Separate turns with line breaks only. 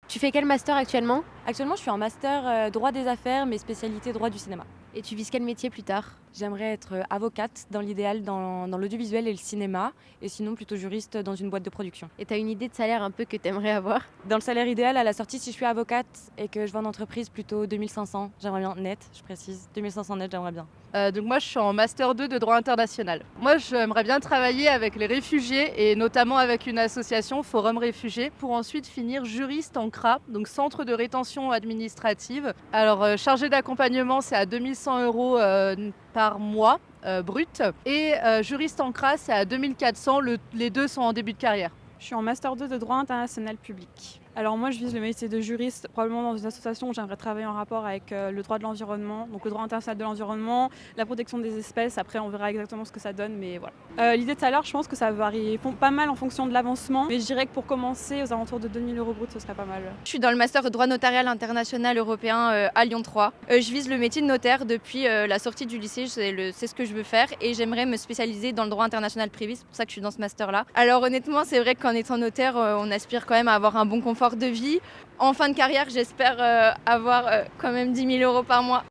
Tu fais quel master actuellement?
Actuellement, je suis en master droit des affaires, mais spécialité droit du cinéma.
Et tu vises quel métier plus tard?
J'aimerais être avocate dans l'idéal dans l'audiovisuel et le cinéma, et sinon plutôt juriste dans une boîte de production.
Et tu as une idée de salaire un peu que tu aimerais avoir?
Dans le salaire idéal, à la sortie, si je suis avocate et que je vais en entreprise, plutôt 2500, j'aimerais bien net, je précise. 2500 net, j'aimerais bien.
Donc moi, je suis en master 2 de droit international. Moi, j'aimerais bien travailler avec les réfugiés et notamment avec une association, Forum Réfugiés, pour ensuite finir juriste en CRA, donc Centre de rétention administrative. Alors, chargé d'accompagnement, c'est à 2100 euros par mois brut. Et juriste en CRA, c'est à 2400. Les deux sont en début de carrière.
Je suis en master 2 de droit international public. Alors moi, je vise le métier de juriste, probablement dans une association où j'aimerais travailler en rapport avec le droit de l'environnement, donc le droit international de l'environnement, la protection des espèces. Après, on verra exactement ce que ça donne, mais voilà. L'idée de salaire, je pense que ça varie pas mal en fonction de l'avancement, mais je dirais que pour commencer, aux alentours de 2000 euros brut, ce serait pas mal.
Je suis dans le master de droit notarial international européen à Lyon 3. Je vise le métier de notaire depuis la sortie du lycée, c'est ce que je veux faire et j'aimerais me spécialiser dans le droit international privé, c'est pour ça que je suis dans ce master-là. Alors honnêtement, c'est vrai qu'en étant notaire, on aspire quand même à avoir un bon confort de vie. En fin de carrière, j'espère avoir quand même 10 000 euros par mois.